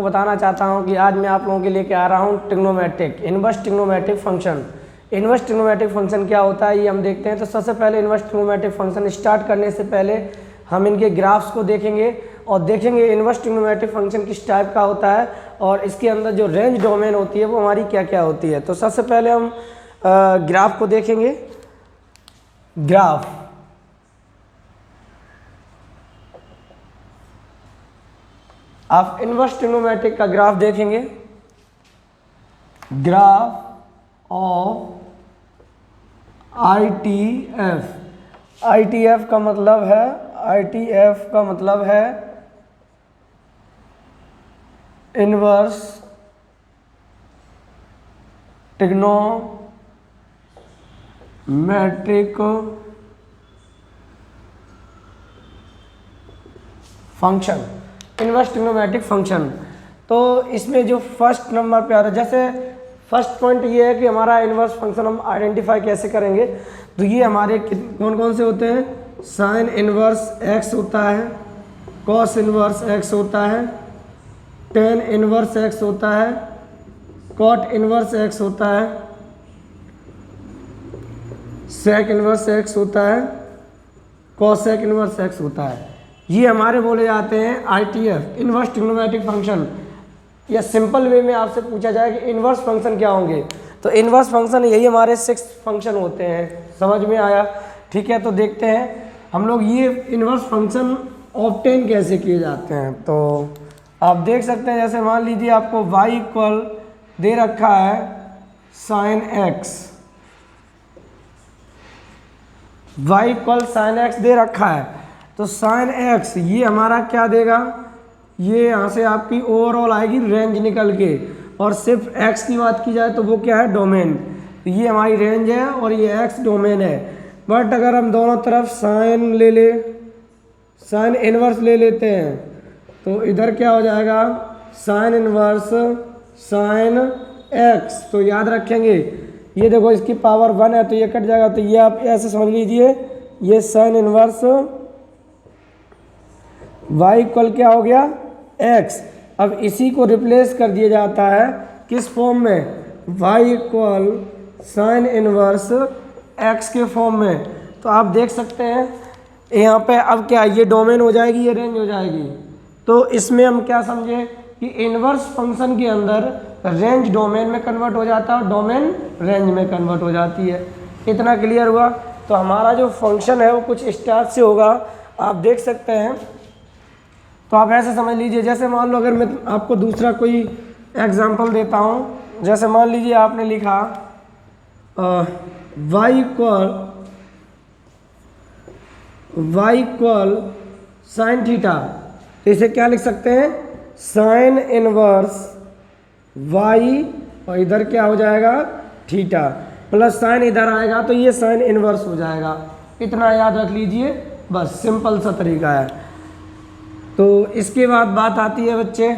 बताना चाहता हूं कि आज मैं आप लोगों के लिए क्या आ रहा हूं trigonometric inverse trigonometric function. Inverse trigonometric function क्या होता है ये हम देखते हैं। तो सबसे पहले इन्वर्स ट्रिग्नोमेट्रिक फंक्शन स्टार्ट करने से पहले हम इनके ग्राफ्स को देखेंगे और देखेंगे इन्वर्स ट्रिग्नोमेट्रिक फंक्शन किस टाइप का होता है और इसके अंदर जो रेंज डोमेन होती है वो हमारी क्या क्या होती है। तो सबसे पहले हम ग्राफ को देखेंगे। ग्राफ आप इन्वर्स ट्रिग्नोमेट्रिक का ग्राफ देखेंगे। Graph of ITF। ITF का मतलब है inverse trigonometric function. Inverse trigonometric function तो इसमें जो फर्स्ट नंबर पे आ रहा है, जैसे फर्स्ट पॉइंट ये है कि हमारा इन्वर्स फंक्शन हम आइडेंटिफाई कैसे करेंगे। तो ये हमारे कौन कौन से होते हैं, साइन इन्वर्स एक्स होता है, कॉस इन्वर्स एक्स होता है, टेन इन्वर्स एक्स होता है, कॉट इन्वर्स एक्स होता है, सेक इन्वर्स एक्स होता है, कॉसेक इन्वर्स एक्स होता है। ये हमारे बोले जाते हैं ITF इन्वर्स ट्रिग्नोमेट्रिक फंक्शन। या सिंपल वे में आपसे पूछा जाए कि इन्वर्स फंक्शन क्या होंगे, तो इन्वर्स फंक्शन यही हमारे 6 फंक्शन होते हैं। समझ में आया? ठीक है, तो देखते हैं हम लोग ये इन्वर्स फंक्शन ऑब्टेन कैसे किए जाते हैं। तो आप देख सकते हैं, जैसे मान लीजिए आपको y इक्वल दे रखा है sine x, y equal sine x दे रखा है। तो साइन एक्स ये हमारा क्या देगा, ये यहाँ से आपकी ओवरऑल आएगी रेंज निकल के, और सिर्फ x की बात की जाए तो वो क्या है, डोमेन। तो ये हमारी रेंज है और ये x डोमेन है। बट अगर हम दोनों तरफ साइन इन्वर्स ले लेते हैं तो इधर क्या हो जाएगा, साइन इन्वर्स साइन x। तो याद रखेंगे ये देखो इसकी पावर 1 है तो ये कट जाएगा, तो ये आप ऐसे समझ लीजिए ये साइन इन्वर्स y इक्वल क्या हो गया, x। अब इसी को रिप्लेस कर दिया जाता है किस फॉर्म में, y equal sign inverse x के फॉर्म में। तो आप देख सकते हैं यहाँ पे अब क्या, ये डोमेन हो जाएगी, ये रेंज हो जाएगी। तो इसमें हम क्या समझे कि इन्वर्स फंक्शन के अंदर रेंज डोमेन में कन्वर्ट हो जाता है और डोमेन रेंज में कन्वर्ट हो जाती है। इतना क्लियर हुआ? तो हमारा जो फंक्शन है वो कुछ इस टाइप से होगा, आप देख सकते हैं। तो आप ऐसे समझ लीजिए, जैसे मान लो अगर मैं आपको दूसरा कोई एग्जांपल देता हूँ, जैसे मान लीजिए आपने लिखा y इक्वल साइन थीटा। तो इसे क्या लिख सकते हैं, साइन इनवर्स y और इधर क्या हो जाएगा थीटा, प्लस साइन इधर आएगा तो ये साइन इनवर्स हो जाएगा। इतना याद रख लीजिए, बस सिंपल सा तरीका है। तो इसके बाद बात आती है बच्चे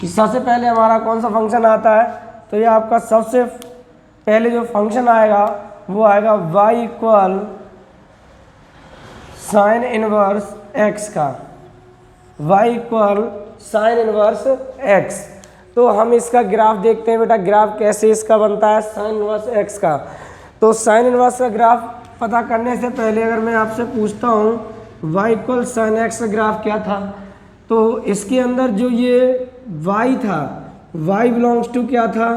कि सबसे पहले हमारा कौन सा फंक्शन आता है। तो ये आपका सबसे पहले जो फंक्शन आएगा वो आएगा y equal sine inverse x का, y equal sine inverse x। तो हम इसका ग्राफ देखते हैं बेटा, ग्राफ कैसे इसका बनता है साइन इनवर्स x का। तो साइन इनवर्स का ग्राफ पता करने से पहले अगर मैं आपसे पूछता हूँ y इक्वल साइन एक्स का ग्राफ क्या था, तो इसके अंदर जो ये y था, y बिलोंग्स टू क्या था,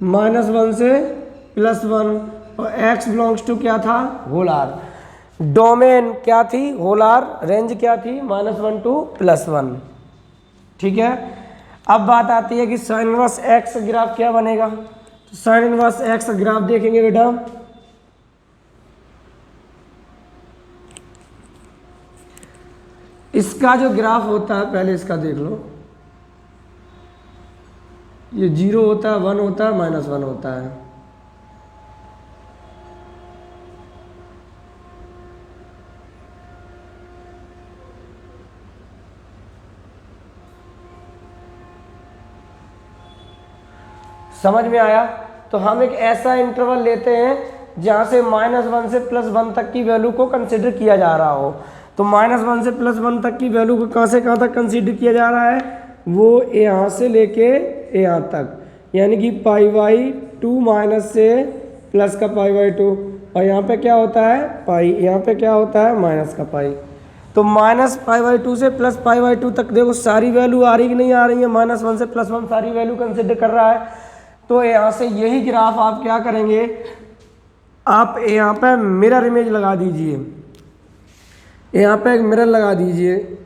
-1 से +1, और x बिलोंग्स टू क्या था, होल आर। डोमेन क्या थी, होल आर। रेंज क्या थी, -1 to +1। ठीक है, अब बात आती है कि साइन इनवर्स x ग्राफ क्या बनेगा। तो साइन इनवर्स x ग्राफ देखेंगे बेटा, इसका जो ग्राफ होता है पहले इसका देख लो, ये 0 होता है, 1 होता है, -1 होता है। समझ में आया? तो हम एक ऐसा इंटरवल लेते हैं जहां से -1 से +1 तक की वैल्यू को कंसिडर किया जा रहा हो। तो -1 से +1 तक की वैल्यू को कहाँ से कहाँ तक कंसीडर किया जा रहा है, वो यहाँ से लेके यहाँ तक, यानी कि π/2 माइनस से प्लस का π/2, और यहाँ पे क्या होता है पाई, यहाँ पे क्या होता है माइनस का पाई। तो -π/2 से +π/2 तक देखो सारी वैल्यू आ रही कि नहीं आ रही है, -1 से +1 सारी वैल्यू कंसिडर कर रहा है। तो यहाँ से यही ग्राफ आप क्या करेंगे, आप यहाँ पे मिरर इमेज लगा दीजिए, यहाँ पे एक मिरर लगा दीजिए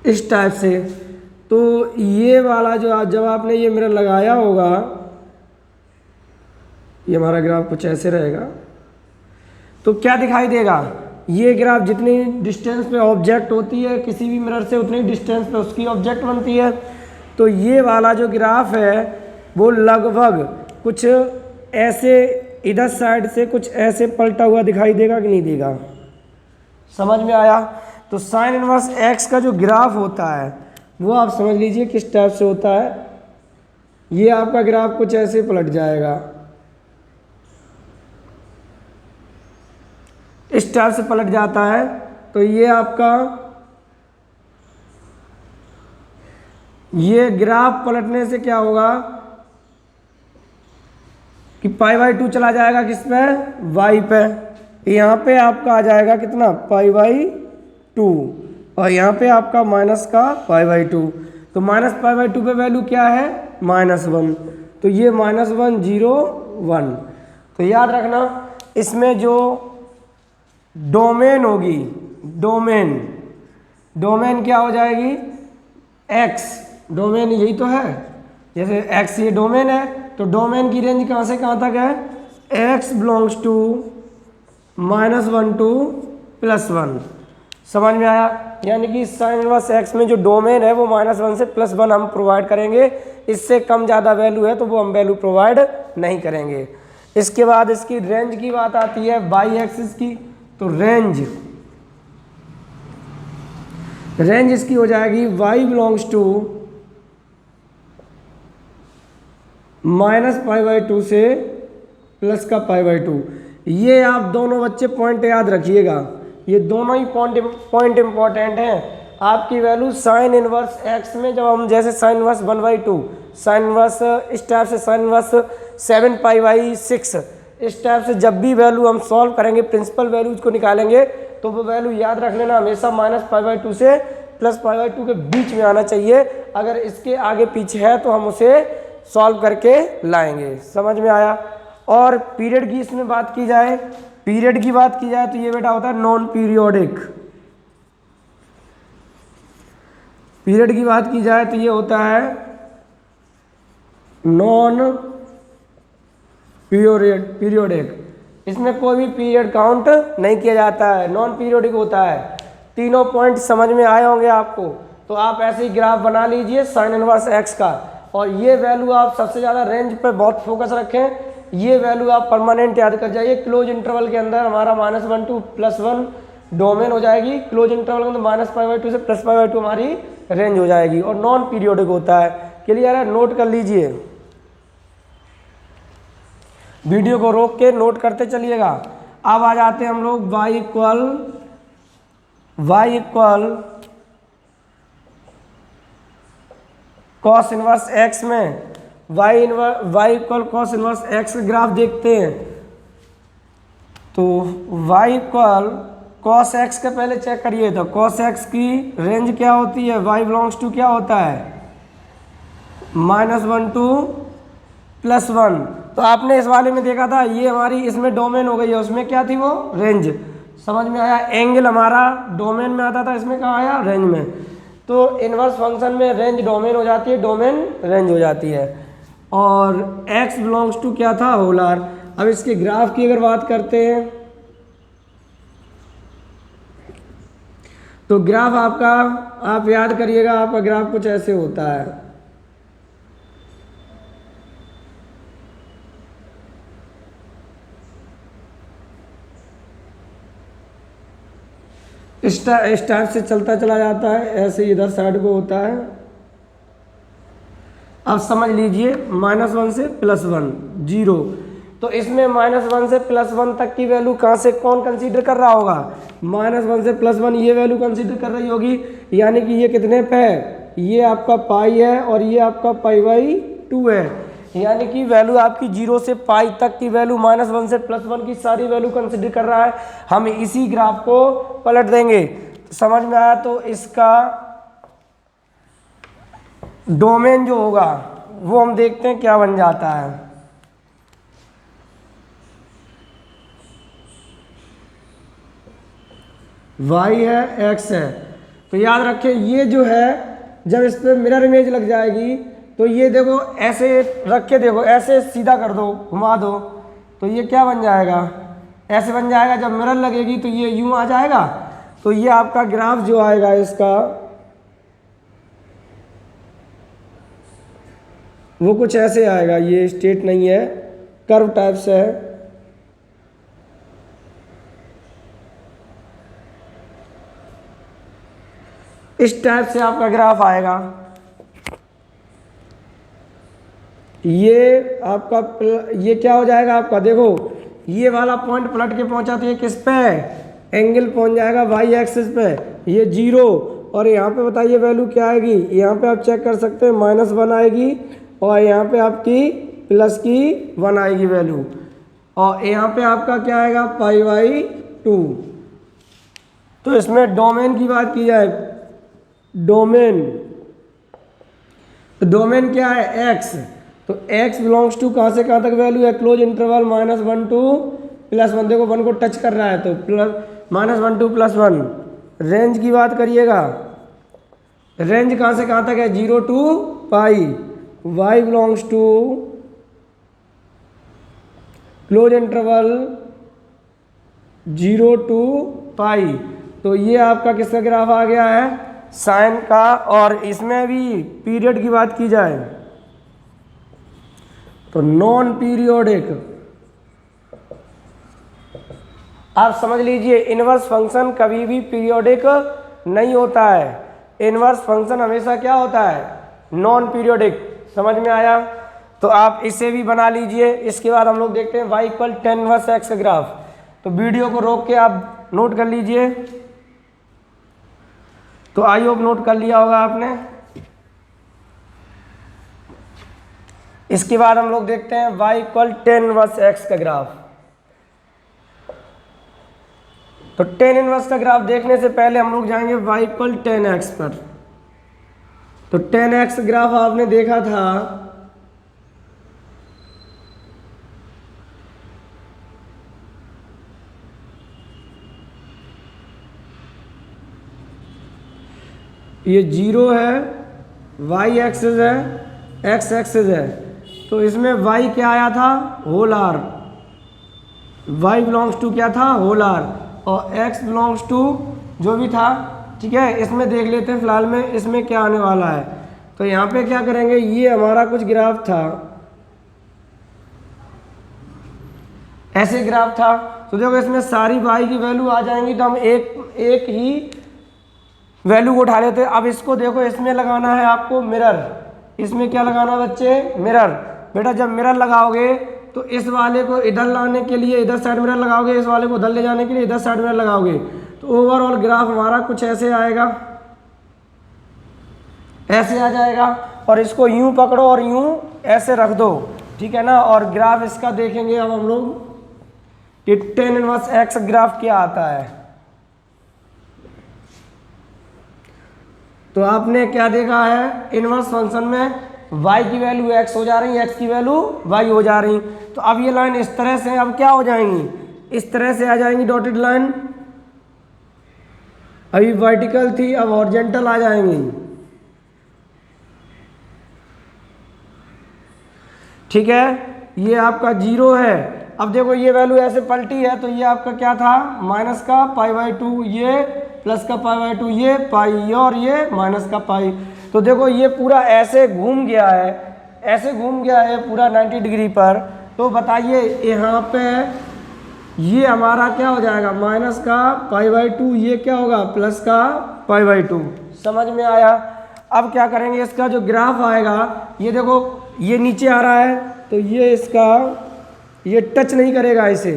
इस टाइप से। तो ये वाला जो जब आपने ये मिरर लगाया होगा, ये हमारा ग्राफ कुछ ऐसे रहेगा, तो क्या दिखाई देगा, ये ग्राफ जितनी डिस्टेंस पे ऑब्जेक्ट होती है किसी भी मिरर से उतनी डिस्टेंस पे उसकी ऑब्जेक्ट बनती है। तो ये वाला जो ग्राफ है वो लगभग कुछ ऐसे इधर साइड से कुछ ऐसे पलटा हुआ दिखाई देगा कि नहीं देगा, समझ में आया। तो साइन इनवर्स एक्स का जो ग्राफ होता है वो आप समझ लीजिए किस टाइप से होता है। ये आपका ग्राफ कुछ ऐसे पलट जाएगा, इस टाइप से पलट जाता है। तो ये आपका ये ग्राफ पलटने से क्या होगा कि π/2 चला जाएगा किस पे, y पे, यहाँ पे आपका आ जाएगा कितना π/2, और यहाँ पे आपका माइनस का π/2। तो -π/2 पे वैल्यू क्या है -1, तो ये -1 0 1। तो याद रखना इसमें जो डोमेन होगी, डोमेन क्या हो जाएगी x, डोमेन यही तो है, जैसे x ये डोमेन है, तो डोमेन की रेंज कहाँ से कहाँ तक है, x बिलोंग्स टू -1 to +1। समझ में आया। यानी कि साइन इनवर्स x में जो डोमेन है वो -1 से +1 हम प्रोवाइड करेंगे, इससे कम ज़्यादा वैल्यू है तो वो हम वैल्यू प्रोवाइड नहीं करेंगे। इसके बाद इसकी रेंज की बात आती है बाई एक्सिस की। तो रेंज इसकी हो जाएगी y बिलोंग्स टू -π/2 से प्लस का π/2। ये आप दोनों बच्चे पॉइंट याद रखिएगा, ये दोनों ही पॉइंट इंपॉर्टेंट हैं। आपकी वैल्यू साइन इनवर्स एक्स में जब हम जैसे साइन इनवर्स 1/2, साइन इनवर्स इस टाइप से, साइन इनवर्स 7π/6, इस टाइप से जब भी वैल्यू हम सॉल्व करेंगे, प्रिंसिपल वैल्यूज को निकालेंगे, तो वो वैल्यू याद रख लेना हमेशा -π/2 से +π/2 के बीच में आना चाहिए। अगर इसके आगे पीछे है तो हम उसे सॉल्व करके लाएंगे। समझ में आया। और पीरियड की इसमें बात की जाए, पीरियड की बात की जाए तो ये बेटा होता है नॉन पीरियोडिक। पीरियड की बात की जाए तो ये होता है नॉन पीरियोडिक। इसमें कोई भी पीरियड काउंट नहीं किया जाता है, नॉन पीरियोडिक होता है। तीनों पॉइंट समझ में आए होंगे आपको। तो आप ऐसे ही ग्राफ बना लीजिए साइन इनवर्स एक्स का, और ये वैल्यू आप सबसे ज़्यादा रेंज पे बहुत फोकस रखें। ये वैल्यू आप परमानेंट याद कर जाइए। क्लोज इंटरवल के अंदर हमारा -1 to +1 डोमेन हो जाएगी, क्लोज इंटरवल के अंदर -π/2 से +π/2 हमारी रेंज हो जाएगी, और नॉन पीरियोडिक होता है। क्लियर है, नोट कर लीजिए, वीडियो को रोक के नोट करते चलिएगा। अब आ जाते हैं हम लोग y equal cos inverse x में y equal cos inverse x का ग्राफ देखते हैं। तो y इक्वल कॉस एक्स का पहले चेक करिए। तो कॉस एक्स की रेंज क्या होती है, y बिलोंग्स टू क्या होता है -1 to +1। तो आपने इस वाले में देखा था, ये हमारी इसमें डोमेन हो गई है, उसमें क्या थी वो रेंज। समझ में आया। एंगल हमारा डोमेन में आता था, इसमें कहाँ आया रेंज में। तो इनवर्स फंक्शन में रेंज डोमेन हो जाती है, डोमेन रेंज हो जाती है। और x बिलोंग्स टू क्या था होल आर। अब इसके ग्राफ की अगर बात करते हैं तो ग्राफ आपका, आप याद करिएगा, आपका ग्राफ कुछ ऐसे होता है। इस टाइप से चलता चला जाता है, ऐसे इधर साइड को होता है। अब समझ लीजिए -1 से +1 0, तो इसमें -1 से +1 तक की वैल्यू कहाँ से कौन कंसीडर कर रहा होगा? -1 से +1 ये वैल्यू कंसीडर कर रही होगी, यानी कि ये कितने पे है? ये आपका पाई है और ये आपका π/2 है, यानी कि वैल्यू आपकी 0 से पाई तक की वैल्यू -1 से +1 की सारी वैल्यू कंसीडर कर रहा है। हम इसी ग्राफ को पलट देंगे। तो समझ में आया? तो इसका डोमेन जो होगा वो हम देखते हैं क्या बन जाता है। y है, x है, तो याद रखें ये जो है जब इस पर मिरर इमेज लग जाएगी तो ये देखो ऐसे रख के देखो, ऐसे सीधा कर दो, घुमा दो, तो ये क्या बन जाएगा? ऐसे बन जाएगा। जब मिरर लगेगी तो ये यूं आ जाएगा। तो ये आपका ग्राफ जो आएगा इसका वो कुछ ऐसे आएगा। ये स्ट्रेट नहीं है, कर्व टाइप से है। इस टाइप से आपका ग्राफ आएगा। ये आपका ये क्या हो जाएगा आपका? देखो ये वाला पॉइंट पलट के पहुंचा तो ये किस पे है? एंगल पहुंच जाएगा y एक्सिस पे, ये 0। और यहाँ पे बताइए वैल्यू क्या आएगी? यहाँ पे आप चेक कर सकते हैं -1 आएगी और यहाँ पे आपकी +1 आएगी वैल्यू, और यहाँ पे आपका क्या आएगा? π/2। तो इसमें डोमेन की बात की जाए, डोमेन, तो डोमेन क्या है? x। तो x बिलोंग्स टू कहाँ से कहाँ तक वैल्यू है? Close interval -1 to +1। देखो 1 को टच कर रहा है तो -1 to +1। रेंज की बात करिएगा, रेंज कहाँ से कहाँ तक है? 0 to पाई। y belongs to close interval 0 to पाई। तो ये आपका किसका ग्राफ आ गया है? साइन का। और इसमें भी पीरियड की बात की जाए तो नॉन पीरियोडिक, आप समझ लीजिए इनवर्स फंक्शन कभी भी पीरियोडिक नहीं होता है। इनवर्स फंक्शन हमेशा क्या होता है? Non periodic. समझ में आया? तो आप इसे भी बना लीजिए। इसके बाद हम लोग देखते हैं y = tan इनवर्स x का ग्राफ। तो वीडियो को रोक के आप नोट कर लीजिए। तो आई होप नोट कर लिया होगा आपने। इसके बाद हम लोग देखते हैं y = tan इनवर्स x का ग्राफ। तो tan इनवर्स का ग्राफ देखने से पहले हम लोग जाएंगे y = tan x पर। तो tan x ग्राफ आपने देखा था, ये 0 है, y एक्सिस है, x एक्सिस है। तो इसमें y क्या आया था? Whole R. y belongs to क्या था? Whole R. और x बिलोंग्स टू जो भी था, ठीक है। इसमें देख लेते हैं फिलहाल में इसमें क्या आने वाला है। तो यहाँ पे क्या करेंगे, ये हमारा कुछ ग्राफ था, ऐसे ग्राफ था। तो देखो इसमें सारी y की वैल्यू आ जाएंगी तो हम एक ही वैल्यू को उठा लेते हैं। अब इसको देखो, इसमें लगाना है आपको मिरर। इसमें क्या लगाना है बच्चे? मिरर। बेटा जब मिरर लगाओगे तो इस वाले को इधर लाने के लिए इधर साइड मिरर लगाओगे, इस वाले को उधर ले जाने के लिए इधर साइड मिरर लगाओगे। तो ओवरऑल ग्राफ हमारा कुछ ऐसे आएगा, ऐसे आ जाएगा। और इसको यूं पकड़ो और यूं ऐसे रख दो, ठीक है ना। और ग्राफ इसका देखेंगे अब हम लोग कि tan इनवर्स x ग्राफ क्या आता है। तो आपने क्या देखा है? इनवर्स फंक्शन में y की वैल्यू x हो जा रही है, x की वैल्यू y हो जा रही। तो अब ये लाइन इस तरह से अब क्या हो जाएंगी? इस तरह से आ जाएंगी डॉटेड लाइन। अभी वर्टिकल थी, अब हॉरिजॉन्टल आ जाएंगी, ठीक है। ये आपका 0 है। अब देखो ये वैल्यू ऐसे पलटी है तो ये आपका क्या था? माइनस का π/2, ये प्लस का π/2, ये पाई और ये माइनस का पाई। तो देखो ये पूरा ऐसे घूम गया है, ऐसे घूम गया है पूरा 90 डिग्री पर। तो बताइए यहाँ पे ये हमारा क्या हो जाएगा? माइनस का π/2, ये क्या होगा? प्लस का π/2। समझ में आया? अब क्या करेंगे, इसका जो ग्राफ आएगा, ये देखो ये नीचे आ रहा है तो ये इसका ये टच नहीं करेगा इसे,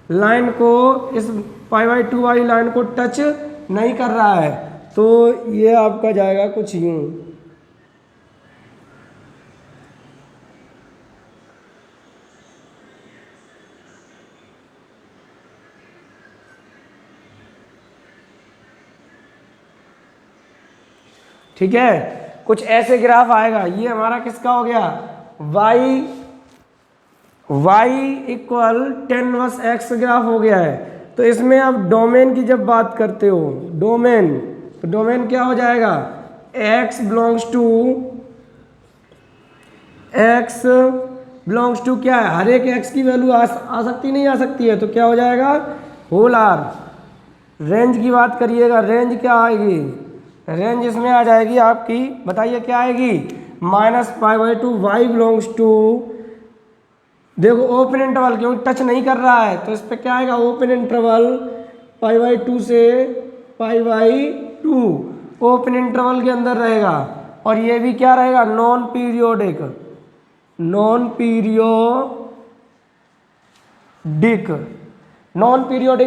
लाइन को, इस π/2 वाली लाइन को टच नहीं कर रहा है, तो ये आपका जाएगा कुछ यूं। ठीक है, कुछ ऐसे ग्राफ आएगा। ये हमारा किसका हो गया, y equal tan inverse x graph हो गया है। तो इसमें आप डोमेन की जब बात करते हो, डोमेन, तो डोमेन क्या हो जाएगा, x बिलोंग्स टू क्या है, हर एक x की वैल्यू आ सकती नहीं आ सकती है, तो क्या हो जाएगा, होल आर। रेंज की बात करिएगा, रेंज क्या आएगी, रेंज इसमें आ जाएगी आपकी, बताइए क्या आएगी, -π/2 y बिलोंग्स टू, देखो ओपन इंटरवल, क्योंकि टच नहीं कर रहा है, तो इस पर क्या आएगा, ओपन इंटरवल π/2 से π/2 ओपन इंटरवल के अंदर रहेगा। और ये भी क्या रहेगा, नॉन पीरियोडिक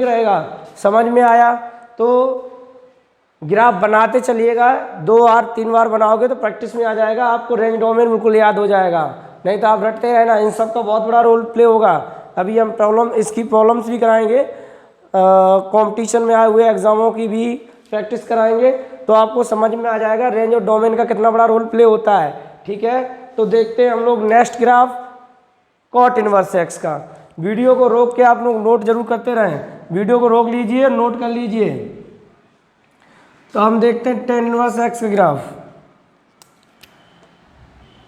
रहेगा। समझ में आया। तो ग्राफ बनाते चलिएगा, 2 बार 3 बार बनाओगे तो प्रैक्टिस में आ जाएगा, आपको रेंज डोमेन बिल्कुल याद हो जाएगा। नहीं तो आप रटते रहना, इन सब का बहुत बड़ा रोल प्ले होगा। अभी हम इसकी प्रॉब्लम्स भी कराएंगे, कंपटीशन में आए हुए एग्जामों की भी प्रैक्टिस कराएंगे, तो आपको समझ में आ जाएगा रेंज और डोमेन का कितना बड़ा रोल प्ले होता है। ठीक है, तो देखते हैं हम लोग next graph cot inverse x का। वीडियो को रोक के आप लोग नोट जरूर करते रहें, वीडियो को रोक लीजिए, नोट कर लीजिए। तो हम देखते हैं tan इनवर्स एक्स का graph,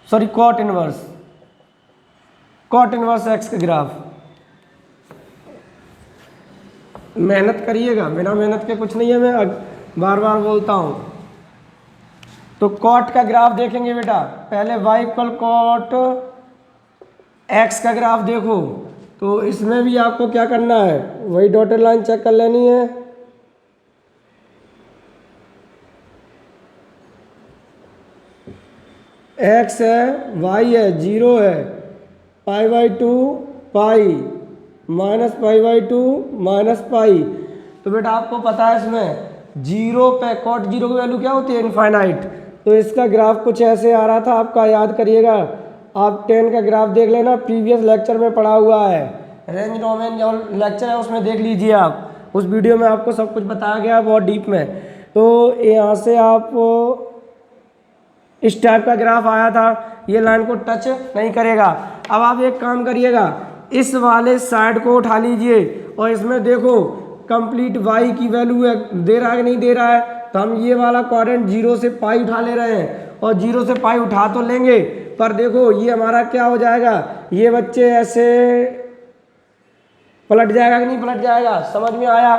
sorry cot inverse x का ग्राफ। मेहनत करिएगा, बिना मेहनत के कुछ नहीं है, मैं बार बार बोलता हूं। तो कॉट का ग्राफ देखेंगे बेटा, पहले y इक्वल कॉट एक्स का ग्राफ देखो। तो इसमें भी आपको क्या करना है, वही डॉटेड लाइन चेक कर लेनी है। x है, y है, 0 है, π/2 पाई, -π/2 -π। तो बेटा आपको पता है इसमें 0 पे कॉट 0 की वैल्यू क्या होती है, इनफाइनाइट। तो इसका ग्राफ कुछ ऐसे आ रहा था, आपका याद करिएगा, आप 10 का ग्राफ देख लेना, प्रीवियस लेक्चर में पढ़ा हुआ है। रेंज डोमेन जो लेक्चर है उसमें देख लीजिए आप, उस वीडियो में आपको सब कुछ बताया गया है बहुत डीप में। तो यहाँ से आप इस टाइप का ग्राफ आया था, ये लाइन को टच नहीं करेगा। अब आप एक काम करिएगा, इस वाले साइड को उठा लीजिए और इसमें देखो कंप्लीट y की वैल्यू है, दे रहा है कि नहीं दे रहा है। तो हम ये वाला क्वाड्रेंट 0 से पाई उठा ले रहे हैं, और 0 से पाई उठा तो लेंगे, पर देखो ये हमारा क्या हो जाएगा, ये बच्चे ऐसे पलट जाएगा कि नहीं पलट जाएगा, समझ में आया।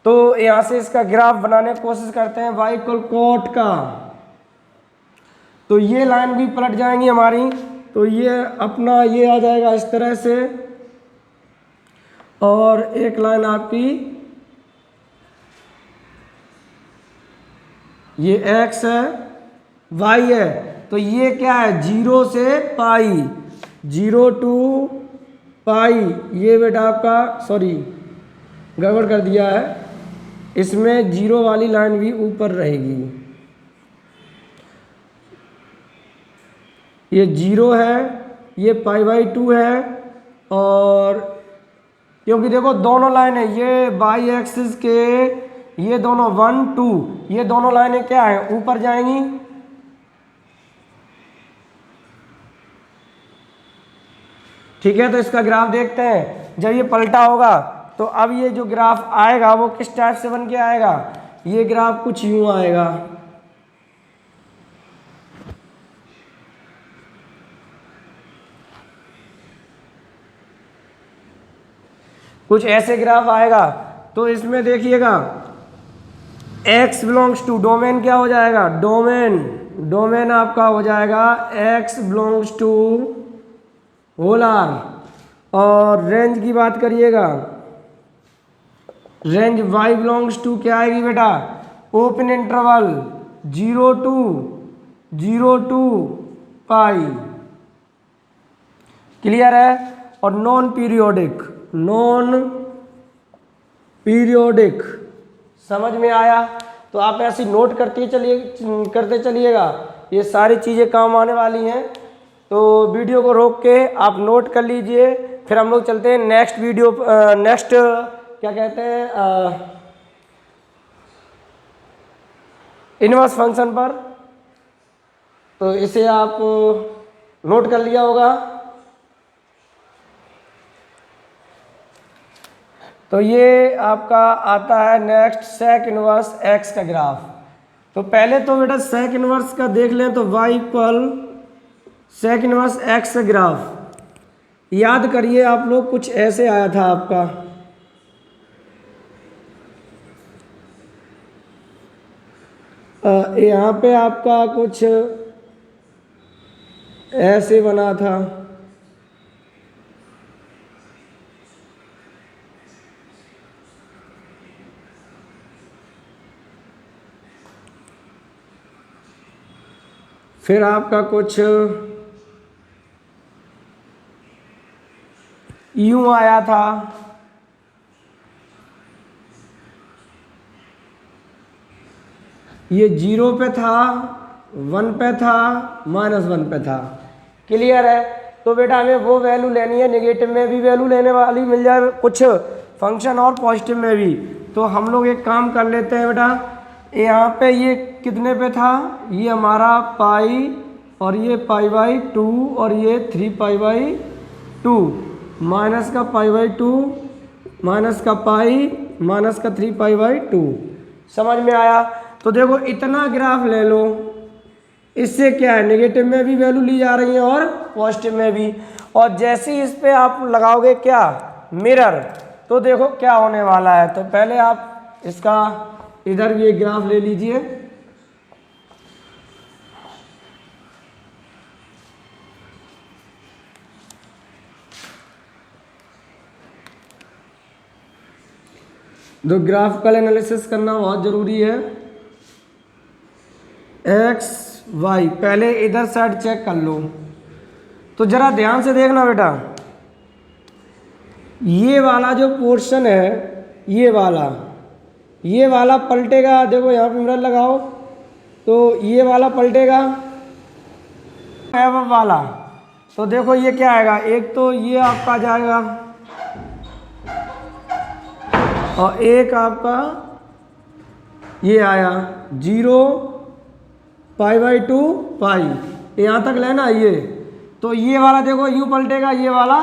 तो यहाँ से इसका ग्राफ बनाने की कोशिश करते हैं y इक्वल कॉट का। तो ये लाइन भी पलट जाएंगी हमारी, तो ये अपना ये आ जाएगा इस तरह से, और एक लाइन आपकी ये x है, y है। तो ये क्या है, 0 से पाई, 0 टू पाई। ये बेटा आपका, सॉरी गड़बड़ कर दिया है, इसमें 0 वाली लाइन भी ऊपर रहेगी। ये 0 है, ये π/2 है, और क्योंकि देखो दोनों लाइन है, ये बाई एक्सिस के ये दोनों 1 2, ये दोनों लाइनें क्या है, ऊपर जाएंगी। ठीक है, तो इसका ग्राफ देखते हैं। जब ये पलटा होगा तो अब ये जो ग्राफ आएगा वो किस टाइप से बन के आएगा, ये ग्राफ कुछ यूं आएगा। कुछ ऐसे ग्राफ आएगा। तो इसमें देखिएगा x बिलोंग्स टू, डोमेन क्या हो जाएगा, डोमेन आपका हो जाएगा x belongs to whole R. और रेंज की बात करिएगा, रेंज y बिलोंग्स टू क्या आएगी बेटा, open interval 0 to pi. Clear है। और नॉन पीरियोडिक, नॉन पीरियोडिक समझ में आया। तो आप ऐसी नोट करते चलिएगा, ये सारी चीज़ें काम आने वाली हैं। तो वीडियो को रोक के आप नोट कर लीजिए, फिर हम लोग चलते हैं नेक्स्ट वीडियो, नेक्स्ट क्या कहते हैं, इनवर्स फंक्शन पर। तो इसे आप नोट कर लिया होगा। तो ये आपका आता है नेक्स्ट सेक इनवर्स एक्स का ग्राफ। तो पहले तो बेटा सेक इनवर्स का देख लें, तो y equal sec inverse x का ग्राफ याद करिए आप लोग, कुछ ऐसे आया था आपका। यहाँ पे आपका कुछ ऐसे बना था। फिर आपका कुछ यूं आया था। ये 0 पे था, 1 पे था, -1 पे था। क्लियर है। तो बेटा हमें वो वैल्यू लेनी है, नेगेटिव में भी वैल्यू लेने वाली मिल जाए कुछ फंक्शन और पॉजिटिव में भी। तो हम लोग एक काम कर लेते हैं बेटा, यहाँ पे ये कितने पे था, ये हमारा पाई और ये π/2 और ये 3π/2, माइनस का π/2 माइनस का पाई माइनस का 3π/2। समझ में आया। तो देखो इतना ग्राफ ले लो, इससे क्या है, नेगेटिव में भी वैल्यू ली जा रही है और पॉजिटिव में भी। और जैसे ही इस पे आप लगाओगे क्या, मिरर, तो देखो क्या होने वाला है। तो पहले आप इसका इधर भी एक ग्राफ ले लीजिए। तो ग्राफिकल एनालिसिस करना बहुत ज़रूरी है। एक्स वाई पहले इधर साइड चेक कर लो। तो ज़रा ध्यान से देखना बेटा, ये वाला जो पोर्शन है, ये वाला पलटेगा। देखो यहाँ पे मिरर लगाओ, तो ये वाला पलटेगा एवं वाला। तो देखो ये क्या आएगा, एक तो ये आपका जाएगा और एक आपका ये आया 0 π/2 पाई, यहाँ तक लेना ये। तो ये वाला देखो यूँ पलटेगा, ये वाला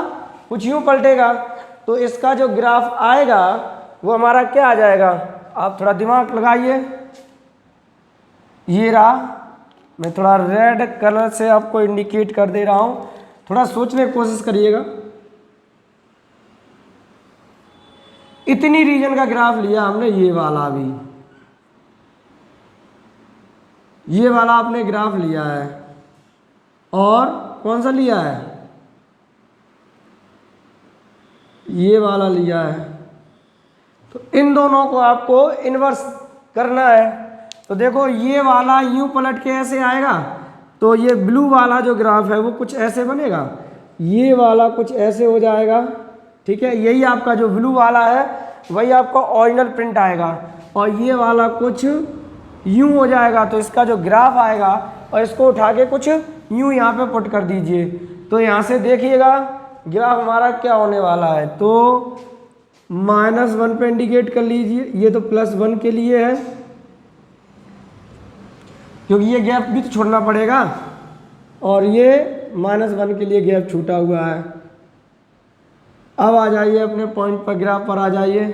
कुछ यूँ पलटेगा। तो इसका जो ग्राफ आएगा वो हमारा क्या आ जाएगा, आप थोड़ा दिमाग लगाइए। ये रहा, मैं थोड़ा रेड कलर से आपको इंडिकेट कर दे रहा हूँ, थोड़ा सोचने की कोशिश करिएगा। इतनी रीजन का ग्राफ लिया हमने, ये वाला भी, ये वाला आपने ग्राफ लिया है, और कौन सा लिया है, ये वाला लिया है। तो इन दोनों को आपको इन्वर्स करना है। तो देखो ये वाला यूं पलट के ऐसे आएगा, तो ये ब्लू वाला जो ग्राफ है वो कुछ ऐसे बनेगा, ये वाला कुछ ऐसे हो जाएगा। ठीक है, यही आपका जो ब्लू वाला है वही आपका ओरिजिनल प्रिंट आएगा, और ये वाला कुछ यूं हो जाएगा। तो इसका जो ग्राफ आएगा, और इसको उठा के कुछ यूं यहाँ पे पुट कर दीजिए। तो यहाँ से देखिएगा ग्राफ हमारा क्या होने वाला है। तो -1 पे इंडिकेट कर लीजिए, ये तो +1 के लिए है, क्योंकि ये गैप भी तो छोड़ना पड़ेगा, और ये -1 के लिए गैप छूटा हुआ है। अब आ जाइए अपने पॉइंट पर, ग्राफ पर आ जाइए।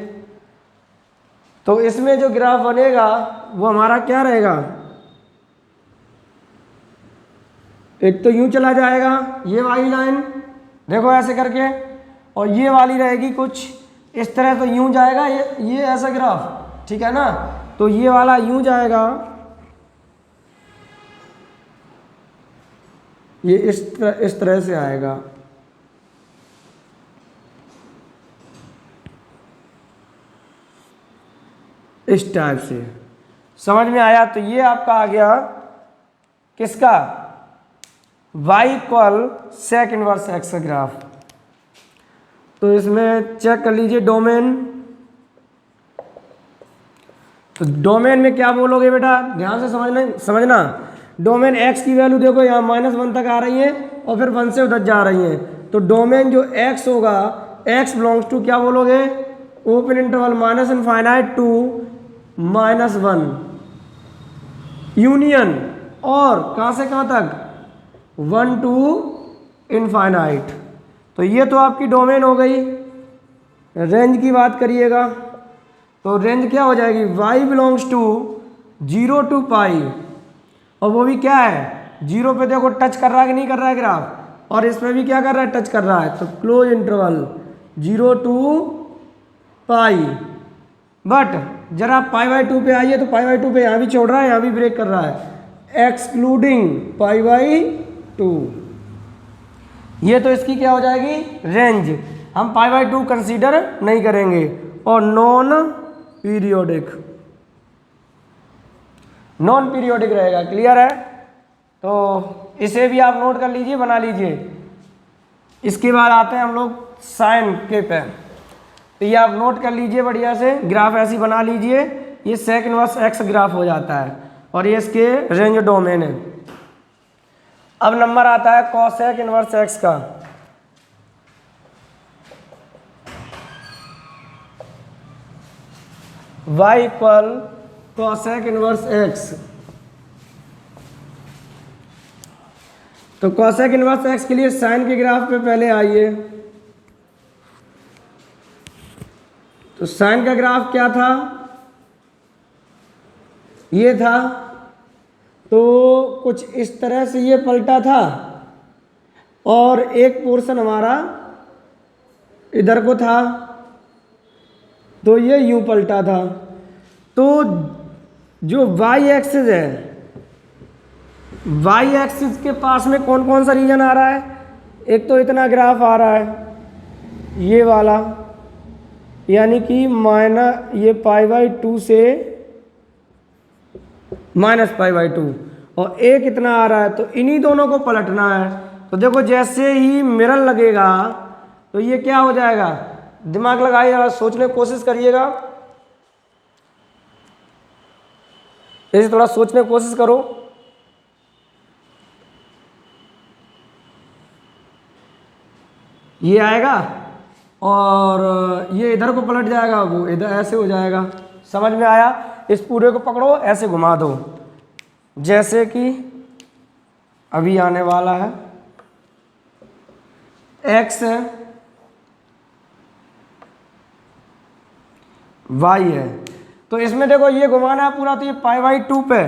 तो इसमें जो ग्राफ बनेगा वो हमारा क्या रहेगा, एक तो यूं चला जाएगा ये वाली लाइन, देखो ऐसे करके, और ये वाली रहेगी कुछ इस तरह। तो यूं जाएगा ये ऐसा ग्राफ, ठीक है ना। तो ये वाला यूं जाएगा, ये इस तरह से आएगा। इस टाइप से, समझ में आया। तो ये आपका आ गया किसका, Y equal sec inverse x का ग्राफ। तो इसमें चेक कर लीजिए डोमेन। तो डोमेन में क्या बोलोगे बेटा, ध्यान से समझना। डोमेन एक्स की वैल्यू देखो यहाँ -1 तक आ रही है और फिर 1 से उधर जा रही है। तो डोमेन जो एक्स होगा, एक्स बिलोंग्स टू क्या बोलोगे, open interval minus infinite to -1 union, और कहाँ से कहाँ तक, 1 टू इनफाइनाइट। तो ये तो आपकी डोमेन हो गई। रेंज की बात करिएगा तो रेंज क्या हो जाएगी, y बिलोंग्स टू 0 टू पाई, और वो भी क्या है 0 पे देखो टच कर रहा है कि नहीं कर रहा है ग्राफ, और इसमें भी क्या कर रहा है, टच कर रहा है। तो close interval 0 to pi. But जरा π/2 पे आइए तो π/2 पे यहाँ भी छोड़ रहा है, यहाँ भी ब्रेक कर रहा है, एक्सक्लूडिंग π/2। ये तो इसकी क्या हो जाएगी, रेंज। हम π/2 कंसीडर नहीं करेंगे। और नॉन पीरियोडिक रहेगा। क्लियर है? तो इसे भी आप नोट कर लीजिए, बना लीजिए। इसके बाद आते हैं हम लोग साइन के पे। तो ये आप नोट कर लीजिए बढ़िया से, ग्राफ ऐसी बना लीजिए। ये सेक इनवर्स एक्स ग्राफ हो जाता है और ये इसके रेंज डोमेन है। अब नंबर आता है कॉसेक इनवर्स एक्स का। y equal cosec inverse x. तो कॉसेक इनवर्स एक्स के लिए साइन के ग्राफ पे पहले आइए। तो साइन का ग्राफ क्या था, ये था। तो कुछ इस तरह से ये पलटा था और एक पोर्शन हमारा इधर को था, तो ये यूं पलटा था। तो जो y एक्सिस है, y एक्सिस के पास में कौन कौन सा रीजन आ रहा है, एक तो इतना ग्राफ आ रहा है ये वाला, यानी कि ये π/2 से -π/2, और एक इतना आ रहा है। तो इन्हीं दोनों को पलटना है। तो देखो जैसे ही मिरर लगेगा तो ये क्या हो जाएगा, दिमाग लगाइएगा, सोचने की कोशिश करिएगा, ऐसे थोड़ा सोचने की कोशिश करो। ये आएगा और ये इधर को पलट जाएगा, वो इधर ऐसे हो जाएगा। समझ में आया? इस पूरे को पकड़ो, ऐसे घुमा दो, जैसे कि अभी आने वाला है। x है, y है। तो इसमें देखो ये घुमाना है पूरा, तो ये π/2 पे,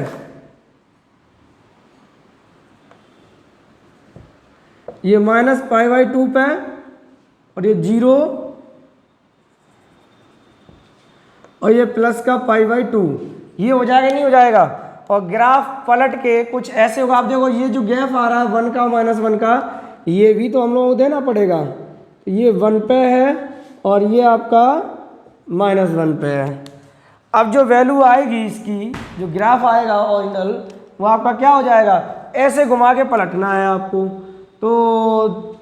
ये -π/2 पे, और ये 0, और ये प्लस का π/2, ये हो जाएगा नहीं हो जाएगा। और ग्राफ पलट के कुछ ऐसे होगा। आप देखो ये जो गैप आ रहा है 1 का -1 का, ये भी तो हम लोगों को देना पड़ेगा। तो ये 1 पे है और ये आपका -1 पे है। अब जो वैल्यू आएगी इसकी, जो ग्राफ आएगा ओरिजिनल, वो आपका क्या हो जाएगा, ऐसे घुमा के पलटना है आपको। तो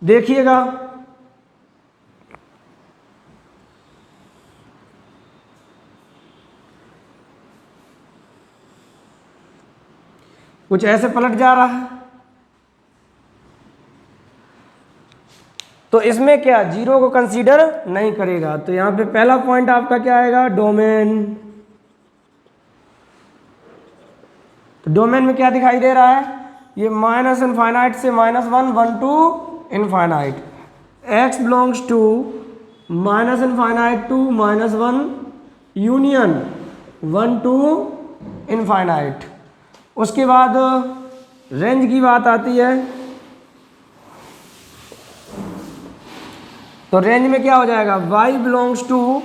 देखिएगा, कुछ ऐसे पलट जा रहा है। तो इसमें क्या, 0 को कंसीडर नहीं करेगा। तो यहां पे पहला पॉइंट आपका क्या आएगा, डोमेन। तो डोमेन में क्या दिखाई दे रहा है, ये -इनफाइनाइट से -1, 1 to infinite, x belongs to -infinite to -1 union 1 to infinite. उसके बाद रेंज की बात आती है। तो रेंज में क्या हो जाएगा, y बिलोंग्स टू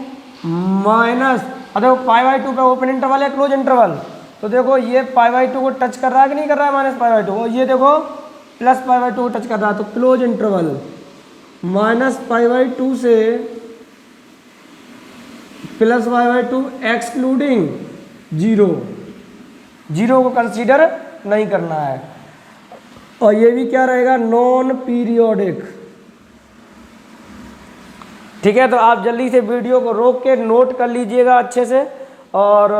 देखो π/2 पे ओपन इंटरवल है, क्लोज इंटरवल। तो देखो ये π/2 को टच कर रहा है कि नहीं कर रहा है, -π/2, और ये देखो +π/2 को टच कर रहा है। तो क्लोज इंटरवल -π/2 से +π/2 एक्सक्लूडिंग 0 को कंसीडर नहीं करना है। और ये भी क्या रहेगा, नॉन पीरियोडिक। ठीक है, तो आप जल्दी से वीडियो को रोक के नोट कर लीजिएगा अच्छे से। और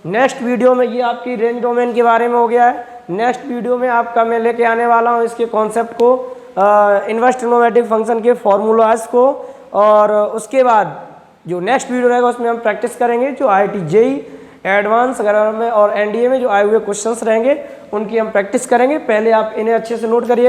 नेक्स्ट वीडियो में, ये आपकी रेंज डोमेन के बारे में हो गया है। नेक्स्ट वीडियो में आपका मैं लेके आने वाला हूँ इसके कॉन्सेप्ट को, इनवर्स ट्रिग्नोमेट्रिक फंक्शन के फॉर्मूलाज को। और उसके बाद जो नेक्स्ट वीडियो रहेगा उसमें हम प्रैक्टिस करेंगे जो IIT JEE एडवांस वगैरह में और NDA में जो आए हुए क्वेश्चंस रहेंगे उनकी हम प्रैक्टिस करेंगे। पहले आप इन्हें अच्छे से नोट करिए।